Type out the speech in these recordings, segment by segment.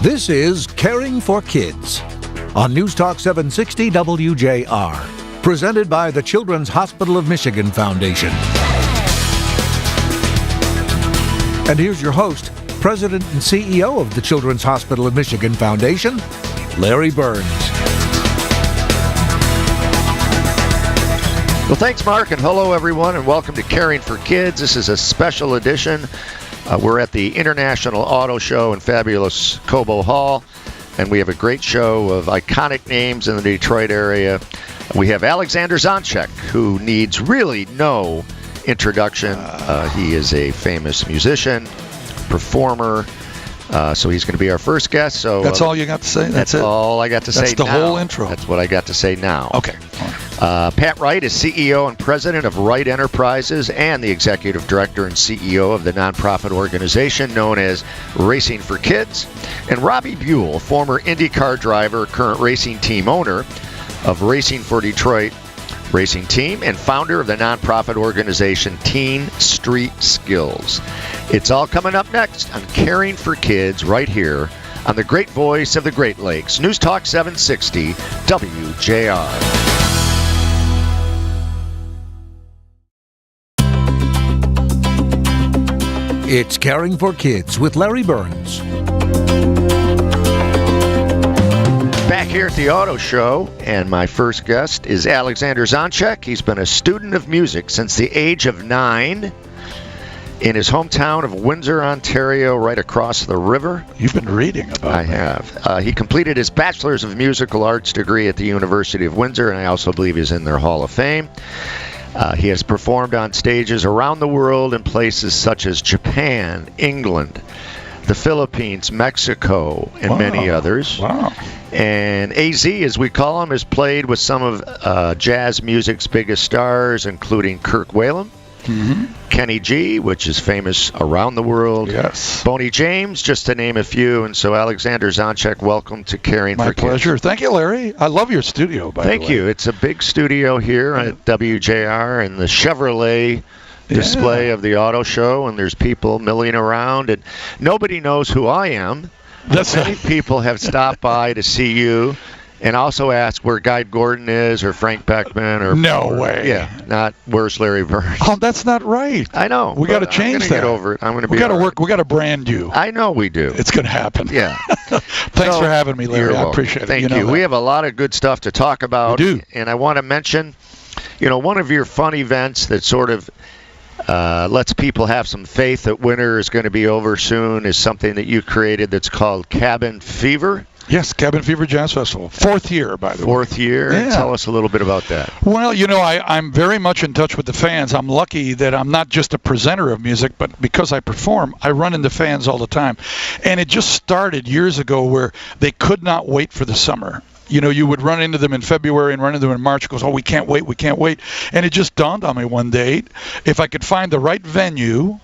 This is Caring for Kids on News Talk 760 WJR, presented by the Children's Hospital of Michigan Foundation. And here's your host, President and CEO of the Children's Hospital of Michigan Foundation, Larry Burns. Well, thanks, Mark, and hello, everyone, and welcome to Caring for Kids. This is a special edition. We're at the International Auto Show in fabulous Cobo Hall, and we have a great show of iconic names in the Detroit area. We have Alexander Zonjic, who needs really no introduction. He is a famous musician, performer, so he's going to be our first guest. So that's all you got to say? That's all I got to say now. That's the whole intro? That's what I got to say now. Okay. Pat Wright is CEO and president of Wright Enterprises and the executive director and CEO of the nonprofit organization known as Racing for Kids. And Robbie Buhl, former IndyCar driver, current racing team owner of Racing for Detroit Racing Team, and founder of the nonprofit organization Teen Street Skills. It's all coming up next on Caring for Kids right here on the great voice of the Great Lakes, News Talk 760 WJR. It's Caring for Kids with Larry Burns. Back here at the Auto Show, and my first guest is Alexander Zonjic. He's been a student of music since the age of 9 in his hometown of Windsor, Ontario, right across the river. You've been reading about it. I have. He completed his Bachelor's of Musical Arts degree at the University of Windsor, and I also believe he's in their Hall of Fame. He has performed on stages around the world in places such as Japan, England, the Philippines, Mexico, and many others. Wow. And AZ, as we call him, has played with some of jazz music's biggest stars, including Kirk Whalum, Kenny G, which is famous around the world. Yes. Boney James, just to name a few. And so, Alexander Zonjic, welcome to Caring for Kids. My pleasure. Thank you, Larry. I love your studio, by the way. Thank you. It's a big studio here at WJR and the Chevrolet display of the auto show, and there's people milling around, and nobody knows who I am. Many people have stopped by to see you and also ask where Guy Gordon is or Frank Beckman or no way. Yeah, not where's Larry Burns. Oh, that's not right. I know. We got to change that. Get over it. I'm going to be. We got to work. We got to brand you. I know we do. It's going to happen. Yeah. Thanks for having me, Larry. I appreciate it. Thank you. We have a lot of good stuff to talk about. We do. And I want to mention, one of your fun events that sort of lets people have some faith that winter is going to be over soon is something that you created that's called Cabin Fever. Yes, Cabin Fever Jazz Festival. 4th year, by the way. 4th year? Yeah. Tell us a little bit about that. Well, I'm very much in touch with the fans. I'm lucky that I'm not just a presenter of music, but because I perform, I run into fans all the time. And it just started years ago where they could not wait for the summer. You would run into them in February and run into them in March. It goes, we can't wait. And it just dawned on me one day, if I could find the right venue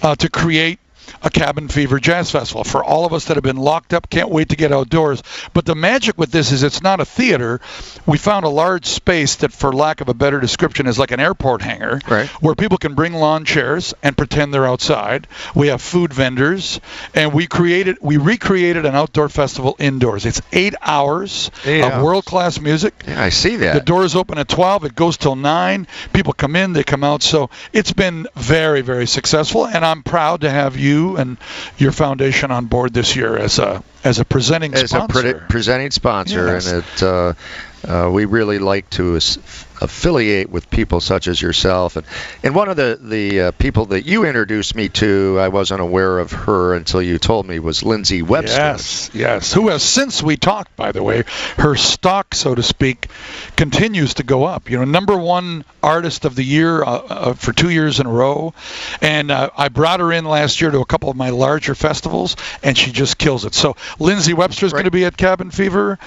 to create a Cabin Fever Jazz Festival for all of us that have been locked up, can't wait to get outdoors. But the magic with this is it's not a theater. We found a large space that, for lack of a better description, is like an airport hangar, right, where people can bring lawn chairs and pretend they're outside. We have food vendors, and we recreated an outdoor festival indoors. It's 8 hours of world-class music. Yeah, I see that. The doors open at 12. It goes till 9. People come in, they come out. So it's been very, very successful, and I'm proud to have you and your foundation on board this year as a presenting sponsor. As a presenting sponsor, yes. And we really like to affiliate with people such as yourself. And one of the people that you introduced me to, I wasn't aware of her until you told me, was Lindsay Webster. Yes. Who has, since we talked, by the way, her stock, so to speak, continues to go up. Number one artist of the year for 2 years in a row. And I brought her in last year to a couple of my larger festivals, and she just kills it. So Lindsay Webster is going to be at Cabin Fever.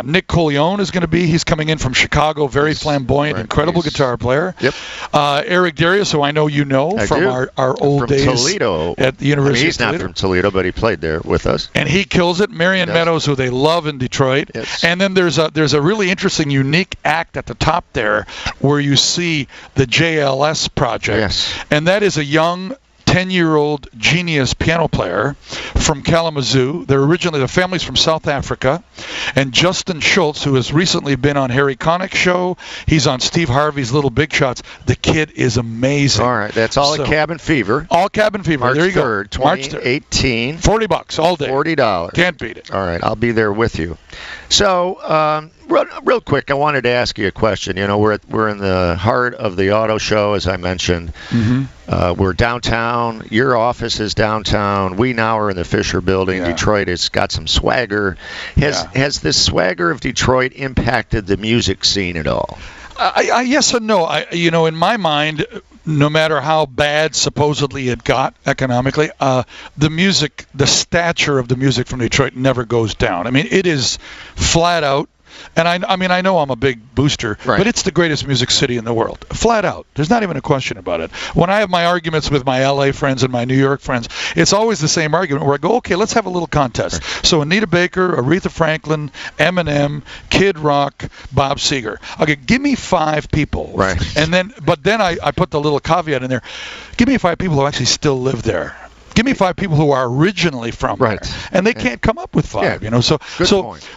Nick Colleone is going to be. He's coming in from Chicago, very flamboyant, incredible guitar player. Yep. Eric Darius, who I know you know from our old days Toledo. At the University he's of Toledo. Not from Toledo, but he played there with us. And he kills it. Marion Meadows, who they love in Detroit. Yes. And then there's a really interesting, unique act at the top there where you see the JLS project. Yes. And that is a young 10-year-old genius piano player from Kalamazoo. The family's from South Africa. And Justin Schultz, who has recently been on Harry Connick's show. He's on Steve Harvey's Little Big Shots. The kid is amazing. All right, that's all at Cabin Fever. All Cabin Fever. March there you 3rd, go. March 2018. $40 all day. $40. Can't beat it. All right, I'll be there with you. So, real quick, I wanted to ask you a question. You know, we're in the heart of the auto show, as I mentioned. Mm-hmm. We're downtown. Your office is downtown. We now are in the Fisher Building. Yeah. Detroit has got some swagger. Has this swagger of Detroit impacted the music scene at all? Yes and no. In my mind, no matter how bad supposedly it got economically, the stature of the music from Detroit never goes down. I mean, it is flat out. And I know I'm a big booster, right, but it's the greatest music city in the world. Flat out. There's not even a question about it. When I have my arguments with my LA friends and my New York friends, it's always the same argument where I go, okay, let's have a little contest. Right. So Anita Baker, Aretha Franklin, Eminem, Kid Rock, Bob Seger. Okay, give me 5 people. Right. But then I put the little caveat in there. Give me 5 people who actually still live there. Give me 5 people who are originally from there. And they can't come up with 5,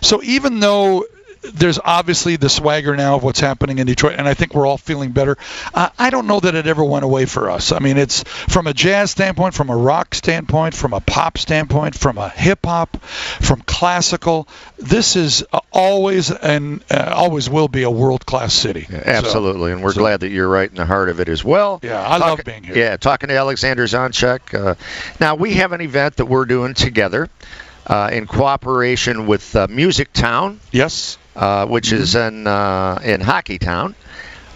So even though there's obviously the swagger now of what's happening in Detroit, and I think we're all feeling better. I don't know that it ever went away for us. I mean, it's from a jazz standpoint, from a rock standpoint, from a pop standpoint, from a hip-hop, from classical. This is always and always will be a world-class city. Yeah, absolutely, and we're glad that you're right in the heart of it as well. Yeah, I love being here. Yeah, talking to Alexander Zonjic. Now, we have an event that we're doing together in cooperation with Music Town. Yes. Which is in Hockeytown,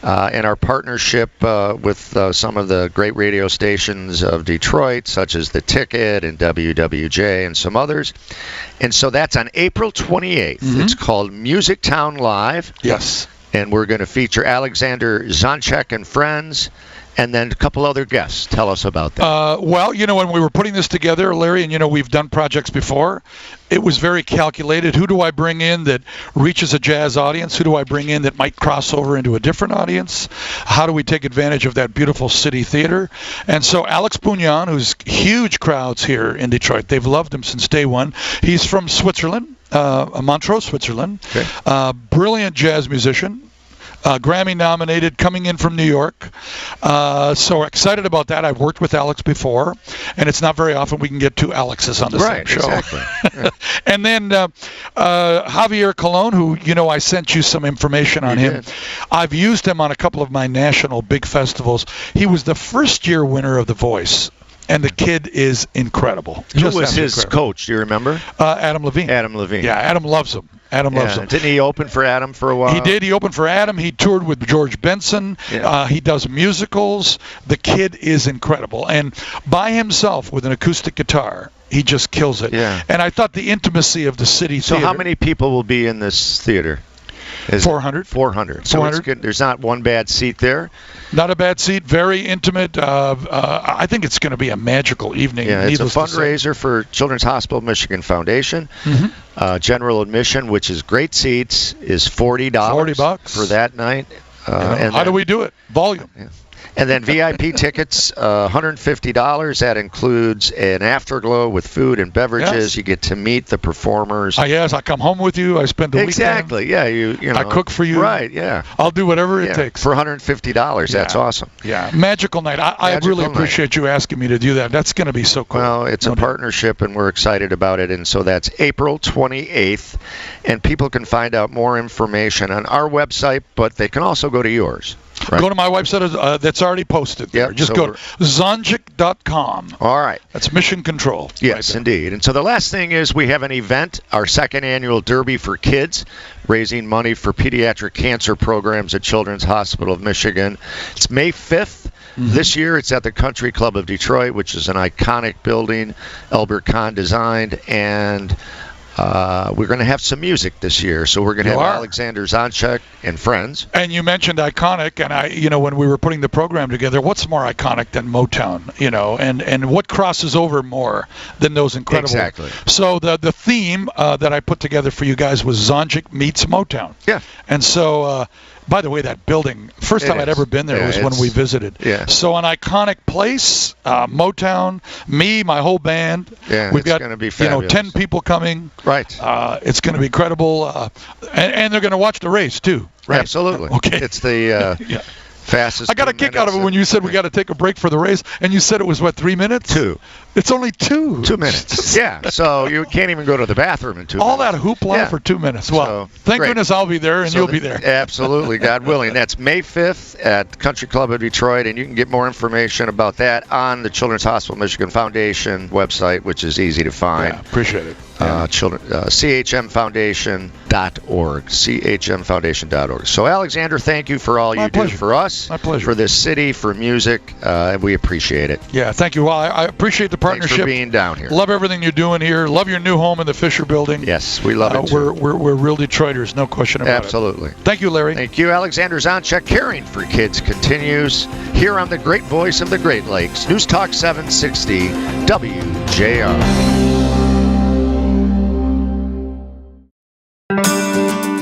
in our partnership with some of the great radio stations of Detroit, such as The Ticket and WWJ and some others. And so that's on April 28th. Mm-hmm. It's called Music Town Live. Yes. And we're going to feature Alexander Zonjic and friends, and then a couple other guests. Tell us about that. Well, when we were putting this together, Larry, and we've done projects before, it was very calculated. Who do I bring in that reaches a jazz audience? Who do I bring in that might cross over into a different audience? How do we take advantage of that beautiful city theater? And so Alex Pugnon, who's huge crowds here in Detroit, they've loved him since day one. He's from Switzerland, Montreux, Switzerland. Okay. Brilliant jazz musician. Grammy nominated, coming in from New York. So excited about that. I've worked with Alex before, and it's not very often we can get 2 Alexes on the same show. Exactly. Yeah. And then Javier Colon, who, I sent you some information on him. Did. I've used him on a couple of my national big festivals. He was the first-year winner of The Voice. And the kid is incredible. Who was his coach? Do you remember? Adam Levine. Adam Levine. Yeah, Adam loves him. Adam loves him. Didn't he open for Adam for a while? He did. He opened for Adam. He toured with George Benson. Yeah. He does musicals. The kid is incredible. And by himself with an acoustic guitar, he just kills it. Yeah. And I thought the intimacy of the city theater. So how many people will be in this theater? 400. 400. So it's good. There's not one bad seat there. Not a bad seat. Very intimate. I think it's going to be a magical evening. Yeah, it's a fundraiser for Children's Hospital of Michigan Foundation. Mm-hmm. General admission, which is great seats, is $40. $40 for that night. And how do we do it? Volume. Yeah. And then VIP tickets, $150. That includes an afterglow with food and beverages. Yes. You get to meet the performers. Yes, I come home with you. I spend the weekend. Exactly. Yeah, you know. I cook for you. Right. Yeah. I'll do whatever it takes for $150. That's awesome. Yeah. Magical night. I really appreciate you asking me to do that. That's going to be so cool. Well, it's a partnership, and we're excited about it. And so that's April 28th, and people can find out more information on our website, but they can also go to yours. Right. Go to my website that's already posted there. Yep, Just go to zonjic.com. All right. That's mission control. Yes, right, indeed. And so the last thing is we have an event, our second annual Derby for Kids, raising money for pediatric cancer programs at Children's Hospital of Michigan. It's May 5th. Mm-hmm. This year it's at the Country Club of Detroit, which is an iconic building Albert Kahn designed, and we're going to have some music this year, so we're going to have Alexander Zonjic and friends. And you mentioned iconic, and when we were putting the program together, what's more iconic than Motown, and what crosses over more than those incredible. Exactly. So the theme that I put together for you guys was Zonjic meets Motown. Yeah. And so By the way, that building, first time I'd ever been there was when we visited. Yeah. So an iconic place, Motown, me, my whole band. Yeah, We've got gonna be fabulous. 10 people coming. Right. It's going to be incredible, and they're going to watch the race too. Right. Absolutely. Okay. It's the fastest. I got a kick out of it when you said we got to take a break for the race, and you said it was, 3 minutes? 2. It's only 2. 2 minutes. Yeah, so you can't even go to the bathroom in 2 minutes. All that hoopla for 2 minutes. Well, thank goodness I'll be there, and you'll be there. Absolutely, God willing. That's May 5th at Country Club of Detroit, and you can get more information about that on the Children's Hospital Michigan Foundation website, which is easy to find. Yeah, appreciate it. CHMFoundation.org. CHMFoundation.org. So, Alexander, thank you for all you do for us. My pleasure. For this city, for music, and we appreciate it. Yeah, thank you. Well, I appreciate the partnership. Thanks for being down here. Love everything you're doing here. Love your new home in the Fisher Building. Yes, we love it too. We're real Detroiters, no question about Absolutely. it. Thank you, Larry. Thank you. Alexander Zonjic. Caring for Kids continues here on the great voice of the Great Lakes. News Talk 760 WJR.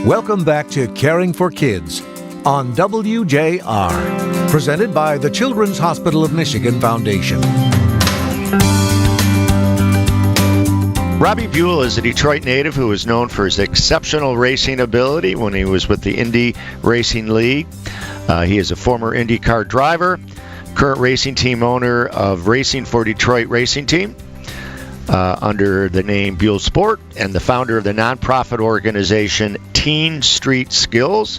Welcome back to Caring for Kids on WJR, presented by the Children's Hospital of Michigan Foundation. Robbie Buhl is a Detroit native who is known for his exceptional racing ability when he was with the Indy Racing League. He is a former IndyCar driver, current racing team owner of Racing for Detroit Racing Team under the name Buhl Sport, and the founder of the nonprofit organization Teen Street Skills,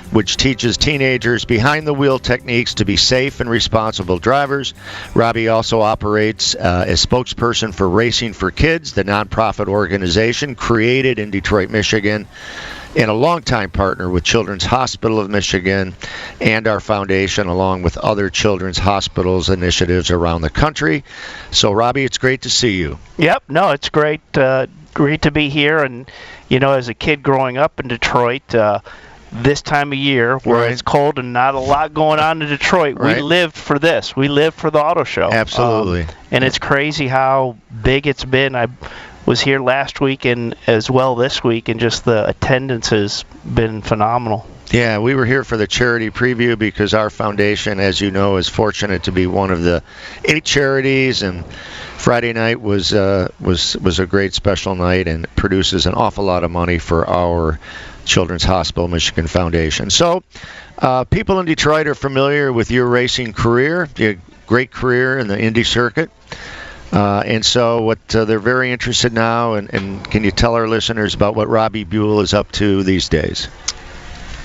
which teaches teenagers behind-the-wheel techniques to be safe and responsible drivers. Robbie also operates as spokesperson for Racing for Kids, the nonprofit organization created in Detroit, Michigan, and a longtime partner with Children's Hospital of Michigan and our foundation, along with other children's hospitals initiatives around the country. So, Robbie, it's great to see you. Yep, no, it's great to be here. And, as a kid growing up in Detroit, this time of year where it's cold and not a lot going on in Detroit, we lived for this. We lived for the auto show. Absolutely. And it's crazy how big it's been. I was here last week and as well this week, and just the attendance has been phenomenal. Yeah, we were here for the charity preview because our foundation, as you know, is fortunate to be one of the 8 charities, and Friday night was a great special night and produces an awful lot of money for our Children's Hospital Michigan Foundation. So people in Detroit are familiar with your racing career, your great career in the Indy circuit. And so what they're very interested now, and can you tell our listeners about what Robbie Buhl is up to these days?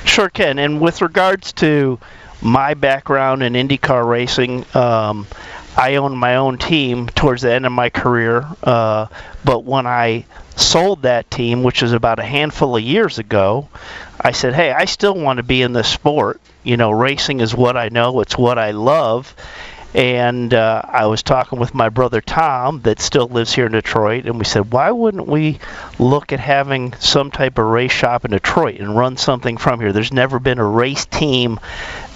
Sure can. And with regards to my background in IndyCar racing, I owned my own team towards the end of my career. But when I sold that team, which was about a handful of years ago, I said, hey, I still want to be in this sport. Racing is what I know. It's what I love. And I was talking with my brother Tom that still lives here in Detroit, and we said, why wouldn't we look at having some type of race shop in Detroit and run something from here? There's never been a race team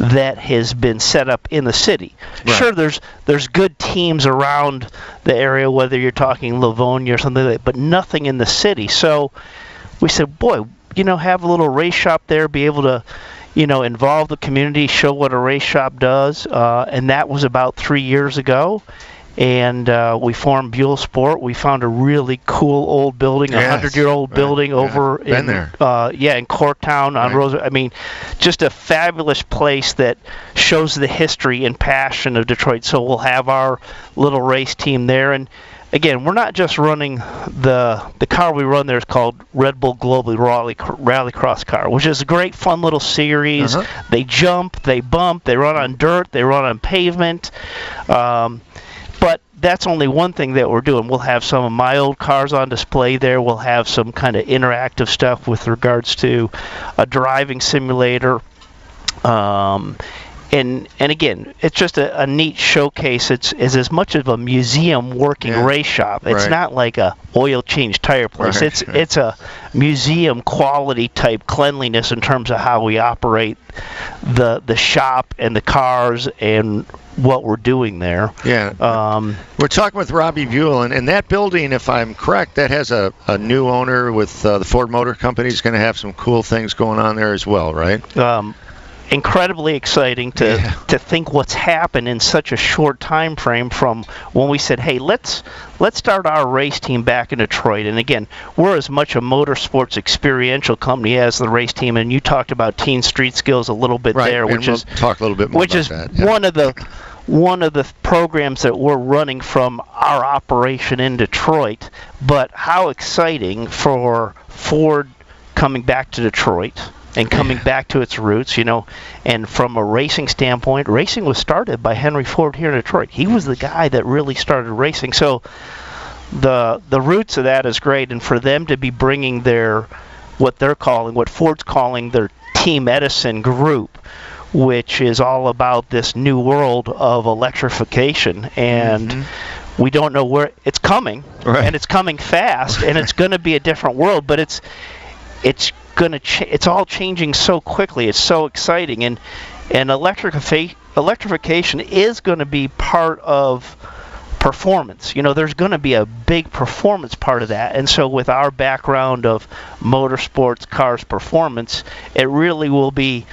that has been set up in the city. Right. Sure, there's good teams around the area, whether you're talking Livonia or something like that, but nothing in the city. So we said, boy, have a little race shop there, be able to involve the community, show what a race shop does, and that was about 3 years ago. And we formed Buhl Sport. We found a really cool old building, a 100-year-old building over in Corktown on Rosa. I mean, just a fabulous place that shows the history and passion of Detroit. So we'll have our little race team there. And again, we're not just running the car we run there is called Red Bull Global Rallycross Car, which is a great, fun little series. They jump, they bump, they run on dirt, they run on pavement. But that's only one thing that we're doing. We'll have some of my old cars on display there. We'll have some kind of interactive stuff with regards to a driving simulator. And again, it's just a neat showcase. It's as much of a museum working race shop. It's not like a oil change tire place. It's a museum quality type cleanliness in terms of how we operate the shop and the cars and what we're doing there. Yeah. We're talking with Robbie Buhl, and that building, if I'm correct, that has a new owner with the Ford Motor Company. Is going to have some cool things going on there as well, right? incredibly exciting to think what's happened in such a short time frame from when we said, hey, let's start our race team back in Detroit. And again, we're as much a motorsports experiential company as the race team, and you talked about Teen Street Skills a little bit there, which we'll talk a little bit more about that. Yeah. one of the programs that we're running from our operation in Detroit. But how exciting for Ford coming back to Detroit and coming back to its roots, and from a racing standpoint, racing was started by Henry Ford here in Detroit. He was the guy that really started racing. So the roots of that is great, and for them to be bringing what Ford's calling their Team Edison group, which is all about this new world of electrification, and we don't know where it's coming, and it's coming fast, and it's going to be a different world, but it's all changing so quickly. It's so exciting, and electrification is going to be part of performance. There's going to be a big performance part of that, and so with our background of motorsports, cars, performance, it really will be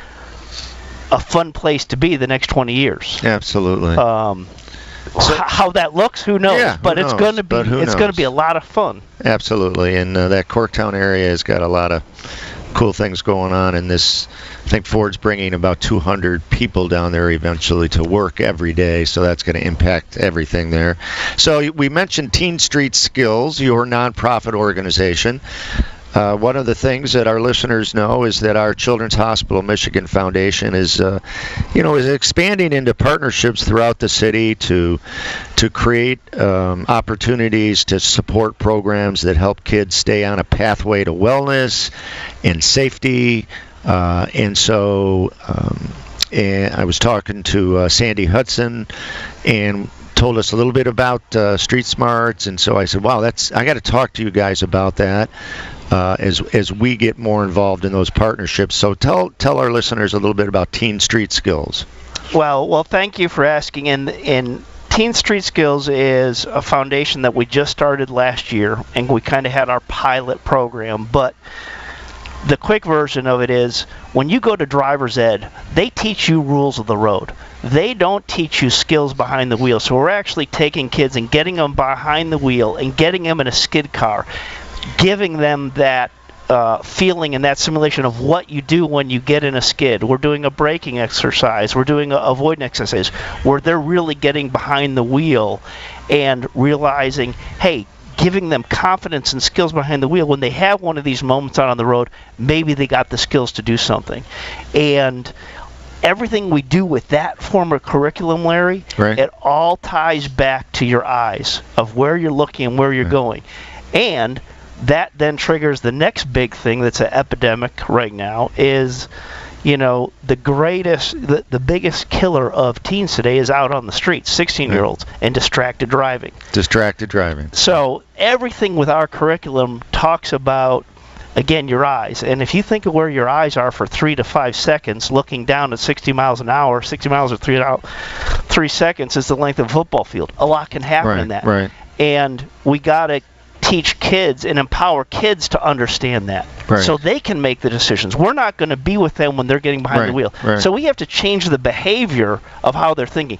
a fun place to be the next 20 years. Absolutely. How that looks, who knows? Yeah, but it's going to be going to be a lot of fun. Absolutely, and that Corktown area has got a lot of cool things going on in this. I think Ford's bringing about 200 people down there eventually to work every day, so that's going to impact everything there. So we mentioned Teen Street Skills, your nonprofit organization. One of the things that our listeners know is that our Children's Hospital Michigan Foundation is expanding into partnerships throughout the city to create opportunities to support programs that help kids stay on a pathway to wellness and safety. And I was talking to Sandy Hudson and told us a little bit about Street Smarts, and so I said, wow, I got to talk to you guys about that. As we get more involved in those partnerships. So tell our listeners a little bit about Teen Street Skills. Well, thank you for asking. And Teen Street Skills is a foundation that we just started last year, and we kind of had our pilot program. But the quick version of it is, when you go to driver's ed, they teach you rules of the road. They don't teach you skills behind the wheel. So we're actually taking kids and getting them behind the wheel and getting them in a skid car, giving them that feeling and that simulation of what you do when you get in a skid. We're doing a braking exercise. We're doing a avoidance exercise where they're really getting behind the wheel and realizing, hey, giving them confidence and skills behind the wheel. When they have one of these moments out on the road, maybe they got the skills to do something. And everything we do with that form of curriculum, Larry, it all ties back to your eyes of where you're looking and where you're going. And that then triggers the next big thing that's an epidemic right now is, the biggest killer of teens today is out on the streets, 16-year-olds, and distracted driving. So everything with our curriculum talks about, again, your eyes. And if you think of where your eyes are for 3 to 5 seconds, looking down at 60 miles an hour, 60 miles or 3 seconds is the length of a football field. A lot can happen in that. Right. And we got to teach kids and empower kids to understand that, so they can make the decisions. We're not going to be with them when they're getting behind the wheel. So we have to change the behavior of how they're thinking.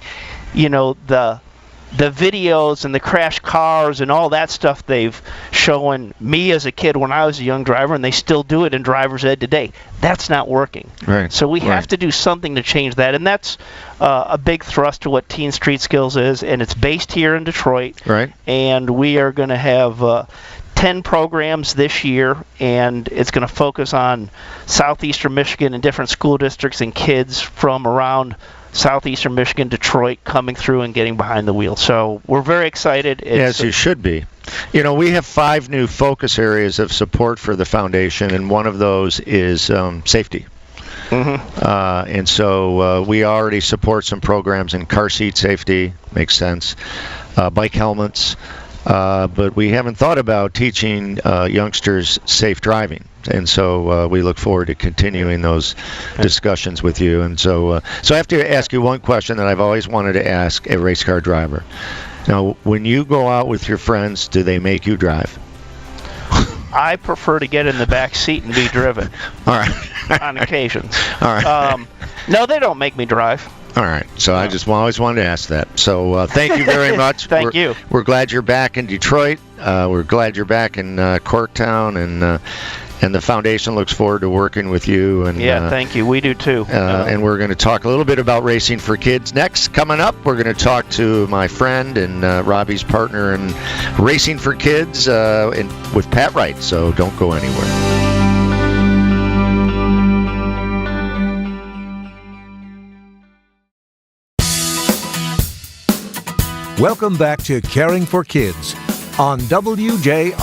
The videos and the crash cars and all that stuff they've shown me as a kid when I was a young driver, and they still do it in driver's ed today. That's not working. So we have to do something to change that, and that's a big thrust to what Teen Street Skills is, and it's based here in Detroit. And we are going to have 10 programs this year, and it's going to focus on southeastern Michigan and different school districts and kids from around southeastern Michigan, Detroit, coming through and getting behind the wheel. So we're very excited. As you should be. We have 5 new focus areas of support for the foundation, and one of those is safety. And so we already support some programs in car seat safety, makes sense, bike helmets, but we haven't thought about teaching youngsters safe driving. And so we look forward to continuing those discussions with you. And so I have to ask you one question that I've always wanted to ask a race car driver. Now, when you go out with your friends, do they make you drive? I prefer to get in the back seat and be driven. All right. On occasions. All right. No, they don't make me drive. All right. So I just always wanted to ask that. So thank you very much. Thank you. We're glad you're back in Detroit. We're glad you're back in Corktown, and the foundation looks forward to working with you. And thank you. We do too. And we're going to talk a little bit about Racing for Kids next. Coming up, we're going to talk to my friend and Robbie's partner in Racing for Kids with Pat Wright. So don't go anywhere. Welcome back to Caring for Kids on WJR.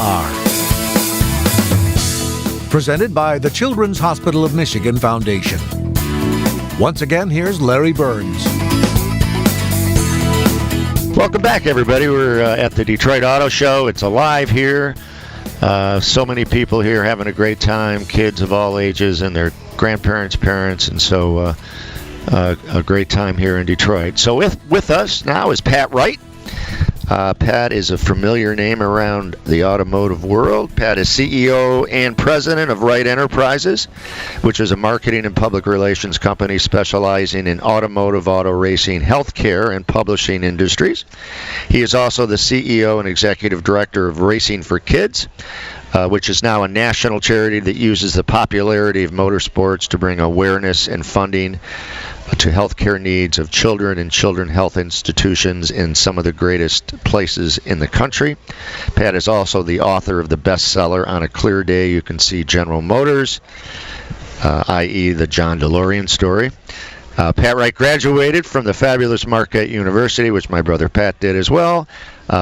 Presented by the Children's Hospital of Michigan Foundation. Once again, here's Larry Burns. Welcome back, everybody. We're at the Detroit Auto Show. It's alive here. So many people here having a great time, kids of all ages and their grandparents, parents, and so a great time here in Detroit. So with us now is Pat Wright. Pat is a familiar name around the automotive world. Pat is CEO and president of Wright Enterprises, which is a marketing and public relations company specializing in automotive, auto racing, healthcare, and publishing industries. He is also the CEO and executive director of Racing for Kids, which is now a national charity that uses the popularity of motorsports to bring awareness and funding to healthcare needs of children and children health institutions in some of the greatest places in the country. Pat is also the author of the bestseller On a Clear Day You Can See General Motors, i.e. the John DeLorean story. Pat Wright graduated from the fabulous Marquette University, which my brother Pat did as well,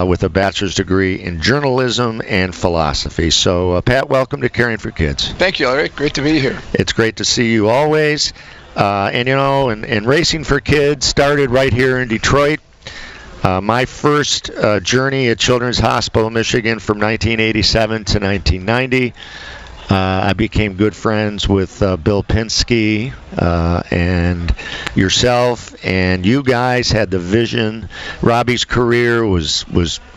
with a bachelor's degree in journalism and philosophy. So, Pat, welcome to Caring for Kids. Thank you, Larry. Great to be here. It's great to see you always. And Racing for Kids started right here in Detroit. My first journey at Children's Hospital, Michigan, from 1987 to 1990. I became good friends with Bill Penske and yourself, and you guys had the vision. Robbie's career was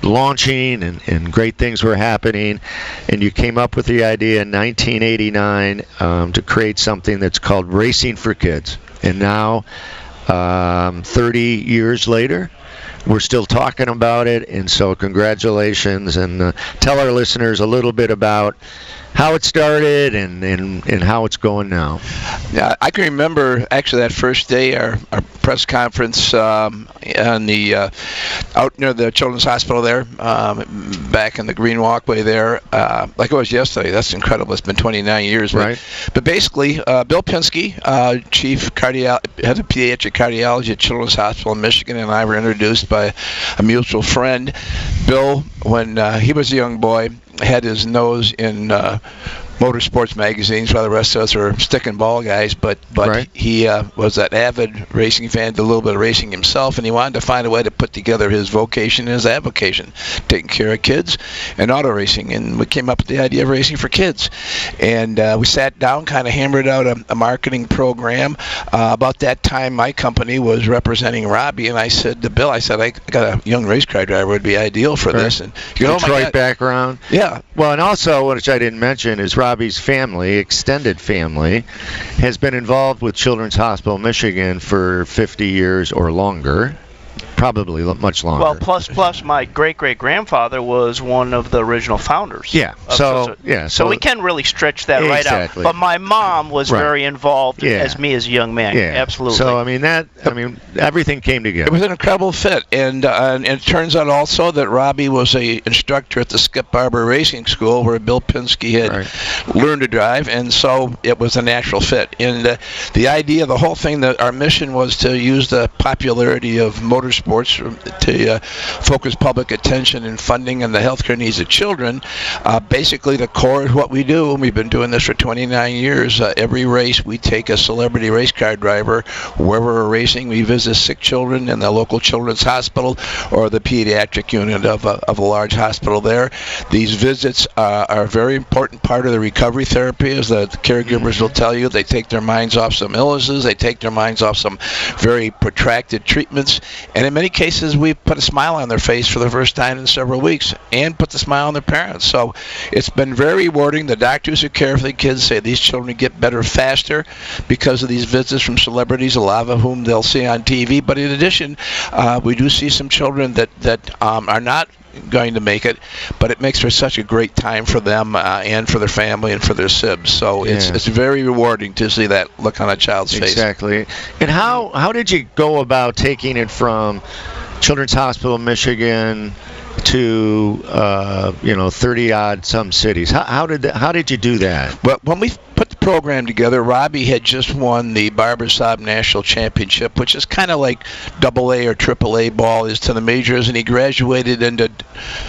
launching, and great things were happening, and you came up with the idea in 1989 to create something that's called Racing for Kids. And now, 30 years later, we're still talking about it, and so congratulations, and tell our listeners a little bit about how it started and how it's going now. Yeah, I can remember actually that first day, our press conference on the out near the Children's Hospital there, back in the green walkway there, like it was yesterday. That's incredible. It's been 29 years. Right. But basically, Bill Penske, head of pediatric cardiology at Children's Hospital in Michigan, and I were introduced by a mutual friend. Bill, when he was a young boy, had his nose in motorsports magazines while the rest of us were stick and ball guys, but Right. he was an avid racing fan, did a little bit of racing himself, and he wanted to find a way to put together his vocation and his avocation, taking care of kids and auto racing, and we came up with the idea of Racing for Kids. And we sat down, kind of hammered out a marketing program. About that time, my company was representing Robbie, and I said to Bill, I got a young race car driver would be ideal for this. And you know, Detroit background. Yeah. Well, and also, which I didn't mention, is Robbie's family, extended family, has been involved with Children's Hospital Michigan for 50 years or longer. Probably much longer. Well, plus my great-great-grandfather was one of the original founders. Yeah. So we can really stretch that right out. But my mom was very involved as a young man. Yeah. Absolutely. So everything came together. It was an incredible fit, and it turns out also that Robbie was a instructor at the Skip Barber Racing School where Bill Penske had learned to drive, and so it was a natural fit. And the idea, the whole thing, that our mission was to use the popularity of motorsports to focus public attention and funding on the healthcare needs of children. Basically, the core is what we do, and we've been doing this for 29 years. Every race, we take a celebrity race car driver. Wherever we're racing, we visit sick children in the local children's hospital or the pediatric unit of a large hospital there. These visits are a very important part of the recovery therapy, as the caregivers will tell you. They take their minds off some illnesses. They take their minds off some very protracted treatments. And in many many cases, we put a smile on their face for the first time in several weeks and put the smile on their parents. So it's been very rewarding. The doctors who care for the kids say these children get better faster because of these visits from celebrities, a lot of whom they'll see on TV. But in addition, we do see some children that are not going to make it, but it makes for such a great time for them and for their family and for their sibs. So it's very rewarding to see that look on a child's face. Exactly. And how did you go about taking it from Children's Hospital of Michigan to 30-odd some cities? How did you do that? Well, when we put the program together, Robbie had just won the Barbershop National Championship, which is kind of like AA or AAA ball is to the majors, and he graduated into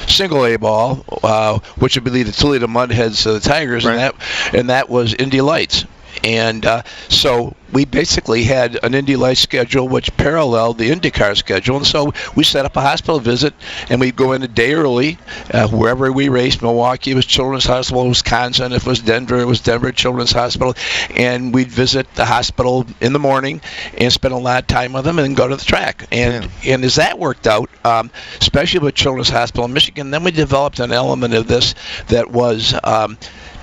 single A ball, which would be the Toledo Mudheads to the Tigers, right. and that was Indy Lights. And so we basically had an Indy Lights schedule which paralleled the IndyCar schedule. And so we set up a hospital visit, and we'd go in a day early. Wherever we raced, Milwaukee was Children's Hospital, Wisconsin. If it was Denver, it was Denver Children's Hospital. And we'd visit the hospital in the morning and spend a lot of time with them and then go to the track. And as that worked out, especially with Children's Hospital in Michigan, then we developed an element of this that was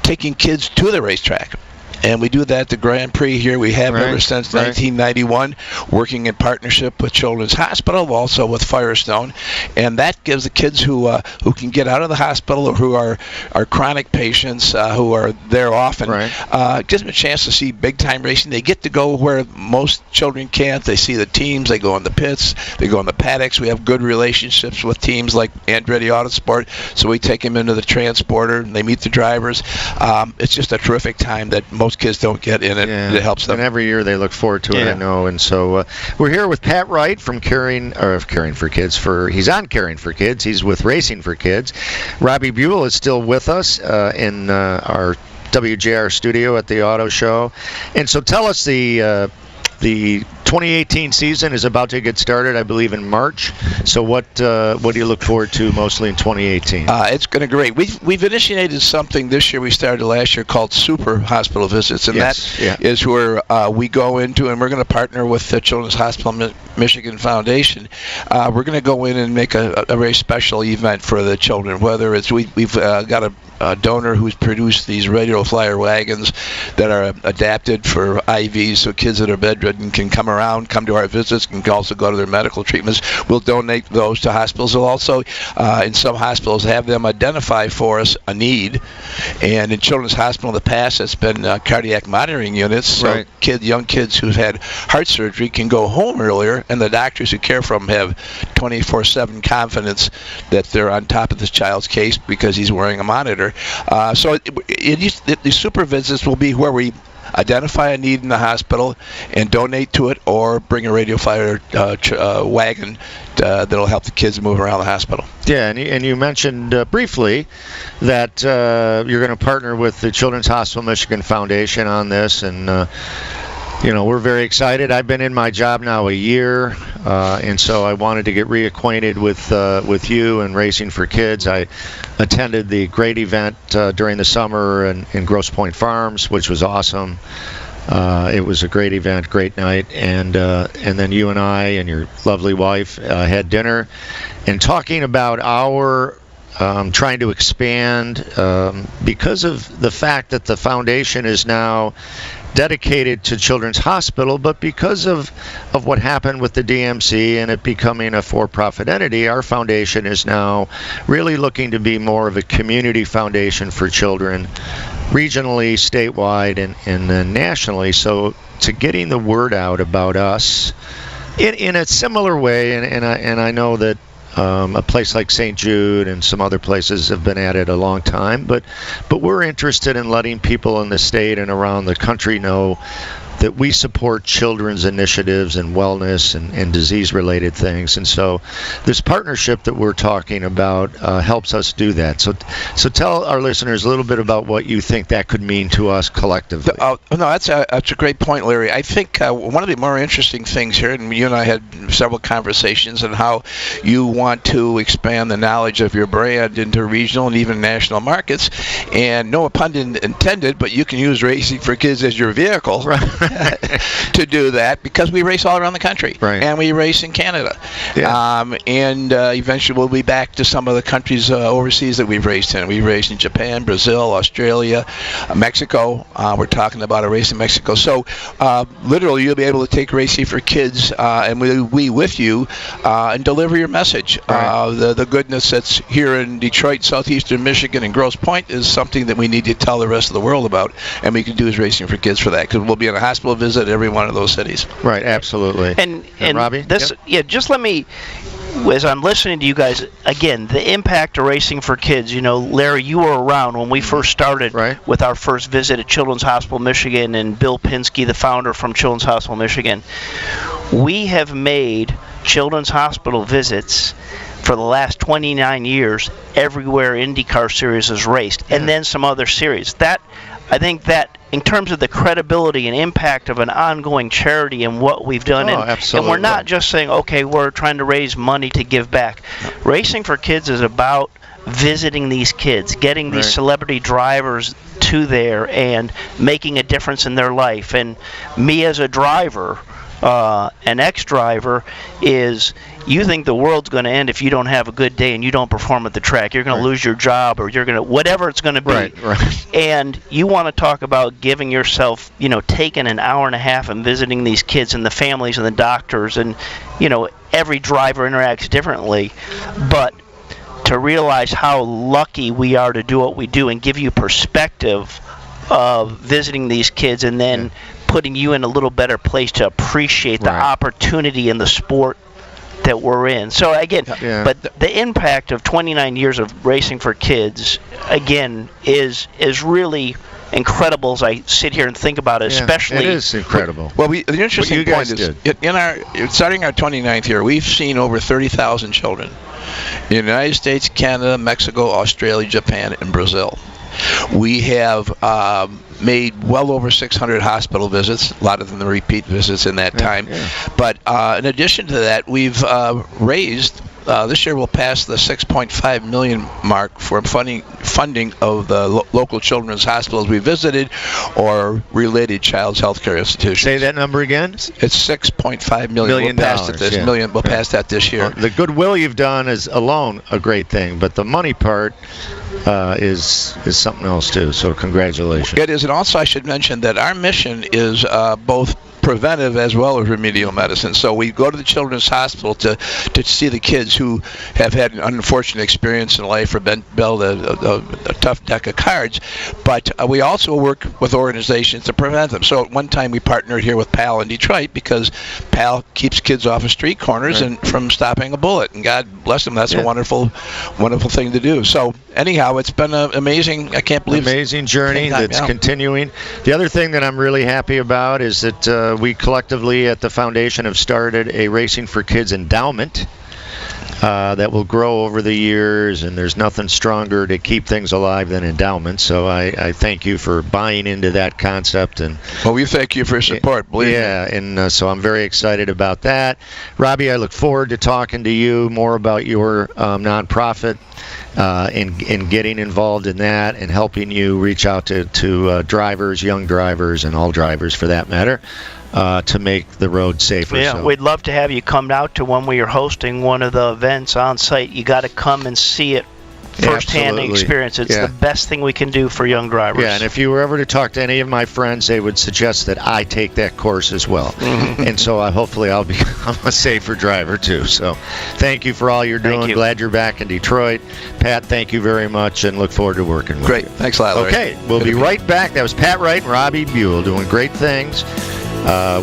taking kids to the racetrack. And we do that at the Grand Prix here. We have ever since 1991, working in partnership with Children's Hospital, also with Firestone. And that gives the kids who can get out of the hospital or who are chronic patients who are there often, gives them a chance to see big-time racing. They get to go where most children can't. They see the teams. They go in the pits. They go in the paddocks. We have good relationships with teams like Andretti Autosport, so we take them into the transporter, and they meet the drivers. It's just a terrific time that most kids don't get in it. It helps them. And every year they look forward to it, I know. And so we're here with Pat Wright from Caring for Kids. He's on Caring for Kids. He's with Racing for Kids. Robbie Buhl is still with us in our WJR studio at the auto show. And so tell us, the 2018 season is about to get started, I believe, in March. So what do you look forward to mostly in 2018? It's going to be great. We've initiated something this year. We started last year called Super Hospital Visits, and that is where we go into, and we're going to partner with the Children's Hospital Michigan Foundation. We're going to go in and make a very special event for the children. Whether it's we've got a donor who's produced these radio flyer wagons that are adapted for IVs, so kids that are bedridden can come around, come to our visits, can also go to their medical treatments. We'll donate those to hospitals. We'll also, in some hospitals, have them identify for us a need. And in Children's Hospital in the past, it's been cardiac monitoring units. So young kids who've had heart surgery can go home earlier, and the doctors who care for them have 24/7 confidence that they're on top of this child's case because he's wearing a monitor. So the super visits will be where we identify a need in the hospital and donate to it, or bring a radio flyer wagon that'll help the kids move around the hospital. Yeah, and you mentioned briefly that you're going to partner with the Children's Hospital Michigan Foundation on this, and we're very excited. I've been in my job now a year, and so I wanted to get reacquainted with you and Racing for Kids. I attended the great event during the summer in Grosse Pointe Farms, which was awesome. It was a great event, great night, and then you and I and your lovely wife had dinner, and talking about our trying to expand because of the fact that the foundation is now dedicated to Children's Hospital, but because of what happened with the DMC and it becoming a for-profit entity, our foundation is now really looking to be more of a community foundation for children, regionally, statewide, and then nationally. So to getting the word out about us in a similar way, and I know that a place like St. Jude and some other places have been at it a long time, but we're interested in letting people in the state and around the country know that we support children's initiatives and wellness and disease-related things. And so this partnership that we're talking about helps us do that. So tell our listeners a little bit about what you think that could mean to us collectively. No, that's a great point, Larry. I think one of the more interesting things here, and you and I had several conversations on how you want to expand the knowledge of your brand into regional and even national markets. And no pun intended, but you can use Racing for Kids as your vehicle. to do that because we race all around the country. Right. And we race in Canada. Yeah. And eventually we'll be back to some of the countries overseas that we've raced in. We raced in Japan, Brazil, Australia, Mexico. We're talking about a race in Mexico. So literally you'll be able to take Racing for Kids and we with you and deliver your message. Right. The goodness that's here in Detroit, southeastern Michigan, and Grosse Pointe is something that we need to tell the rest of the world about, and we can do is Racing for Kids for that, because we'll be on a hospital visit at every one of those cities. Right, absolutely. And Robbie? This, just let me, as I'm listening to you guys, again, the impact of Racing for Kids, Larry, you were around when we first started with our first visit at Children's Hospital Michigan, and Bill Pinsky, the founder from Children's Hospital Michigan. We have made Children's Hospital visits for the last 29 years everywhere IndyCar Series is raced, and then some other series. I think that in terms of the credibility and impact of an ongoing charity and what we've done, and we're not just saying, okay, we're trying to raise money to give back. Racing for Kids is about visiting these kids, getting these celebrity drivers to there and making a difference in their life. And me as a driver, an ex-driver, is you think the world's going to end if you don't have a good day and you don't perform at the track. You're going to lose your job, or you're going to, whatever it's going to be. Right. And you want to talk about giving yourself, taking an hour and a half and visiting these kids and the families and the doctors, and, every driver interacts differently. But to realize how lucky we are to do what we do and give you perspective of visiting these kids, and then putting you in a little better place to appreciate the opportunity in the sport that we're in. So again, but the impact of 29 years of Racing for Kids, again, is really incredible as I sit here and think about it, especially. It is incredible. Well, the interesting point is, starting our 29th year, we've seen over 30,000 children in the United States, Canada, Mexico, Australia, Japan, and Brazil. We have made well over 600 hospital visits, a lot of them the repeat visits in that time. But in addition to that, we've raised, this year we'll pass the $6.5 million mark for funding of the local children's hospitals we visited or related child's health care institutions. Say that number again? It's $6.5 million. We'll pass that this year. The goodwill you've done is alone a great thing, but the money part is something else too. So congratulations. It is, and also I should mention that our mission is both preventive as well as remedial medicine. So we go to the Children's Hospital to see the kids who have had an unfortunate experience in life or been dealt a tough deck of cards, but we also work with organizations to prevent them. So at one time we partnered here with PAL in Detroit because PAL keeps kids off of street corners and from stopping a bullet, and God bless them, that's a wonderful thing to do. So anyhow, it's been an amazing, I can't believe amazing journey that's continuing. The other thing that I'm really happy about is that we collectively at the foundation have started a Racing for Kids endowment that will grow over the years, and there's nothing stronger to keep things alive than endowments. So I thank you for buying into that concept. And well, we thank you for your support. And so I'm very excited about that. Robbie, I look forward to talking to you more about your nonprofit and getting involved in that and helping you reach out to drivers, young drivers, and all drivers for that matter, to make the road safer. Yeah, we'd love to have you come out to when we are hosting one of the events on site. You got to come and see it firsthand experience. It's the best thing we can do for young drivers. Yeah, and if you were ever to talk to any of my friends, they would suggest that I take that course as well. And so hopefully I'll become a safer driver too. So thank you for all you're doing. Glad you're back in Detroit. Pat, thank you very much, and look forward to working with you. Great. Thanks a lot, Larry. Okay, we'll be right back. That was Pat Wright and Robbie Buhl doing great things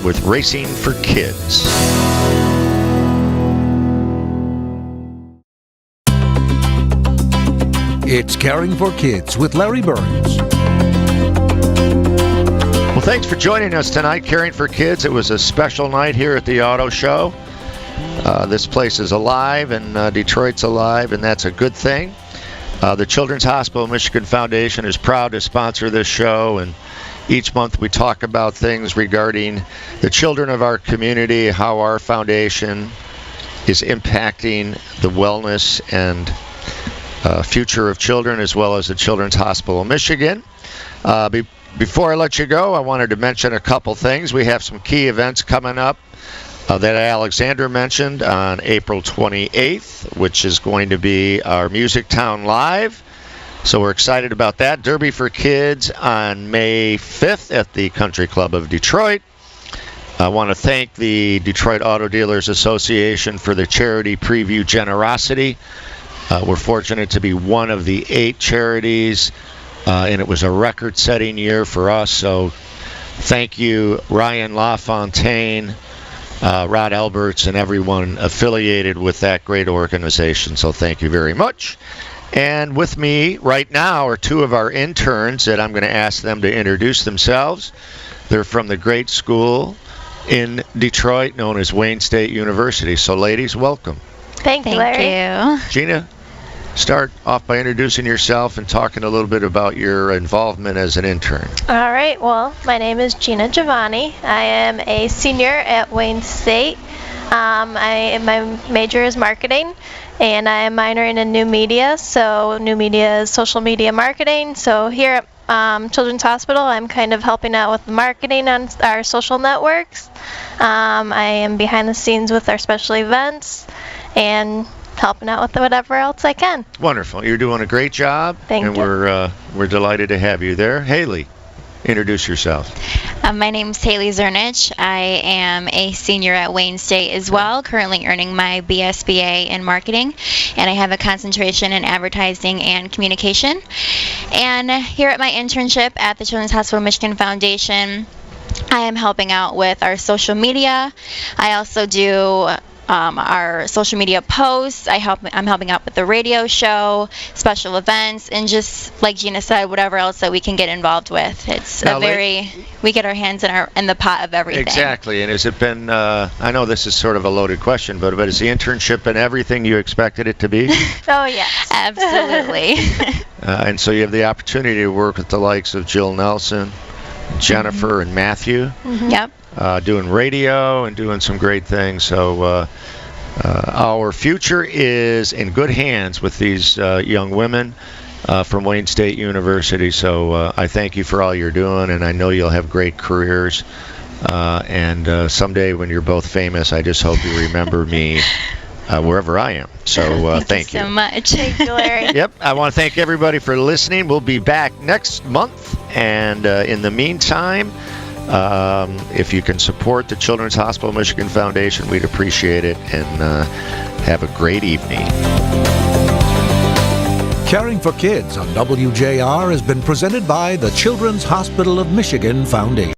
with Racing for Kids. It's Caring for Kids with Larry Burns. Well, thanks for joining us tonight, Caring for Kids. It was a special night here at the Auto Show. This place is alive, and Detroit's alive, and that's a good thing. The Children's Hospital Michigan Foundation is proud to sponsor this show, and each month we talk about things regarding the children of our community, how our foundation is impacting the wellness and future of children, as well as the Children's Hospital of Michigan. Before I let you go, I wanted to mention a couple things. We have some key events coming up that Alexander mentioned on April 28th, which is going to be our Music Town Live. So we're excited about that. Derby for Kids on May 5th at the Country Club of Detroit. I want to thank the Detroit Auto Dealers Association for the charity preview generosity. We're fortunate to be one of the 8 charities, and it was a record-setting year for us. So thank you, Ryan LaFontaine, Rod Alberts, and everyone affiliated with that great organization. So thank you very much. And with me right now are 2 of our interns that I'm going to ask them to introduce themselves. They're from the great school in Detroit known as Wayne State University. So ladies, welcome. Thank you, Larry. Gina, start off by introducing yourself and talking a little bit about your involvement as an intern. All right, well, my name is Gina Giovanni. I am a senior at Wayne State. My major is marketing, and I am minoring in new media. So new media is social media marketing. So here at Children's Hospital, I'm kind of helping out with the marketing on our social networks. I am behind the scenes with our special events and helping out with whatever else I can. Wonderful. You're doing a great job. Thank you. And we're delighted to have you there. Haley, introduce yourself. My name's Haley Zonjic. I am a senior at Wayne State as well, currently earning my BSBA in marketing, and I have a concentration in advertising and communication. And here at my internship at the Children's Hospital Michigan Foundation, I am helping out with our social media. I also do our social media posts. I'm helping out with the radio show, special events, and just like Gina said, whatever else that we can get involved with. It's we get our hands in the pot of everything. Exactly. And has it been? I know this is sort of a loaded question, but is the internship been everything you expected it to be? Oh yes, absolutely. And so you have the opportunity to work with the likes of Jill Nelson, Jennifer, and Matthew. Mm-hmm. Yep. Doing radio and doing some great things. So our future is in good hands with these young women from Wayne State University. So I thank you for all you're doing, and I know you'll have great careers. And someday when you're both famous, I just hope you remember me wherever I am. So thank you so much. Thank you, Larry. Yep. I want to thank everybody for listening. We'll be back next month. And in the meantime, if you can support the Children's Hospital Michigan Foundation, we'd appreciate it. And have a great evening. Caring for Kids on WJR has been presented by the Children's Hospital of Michigan Foundation.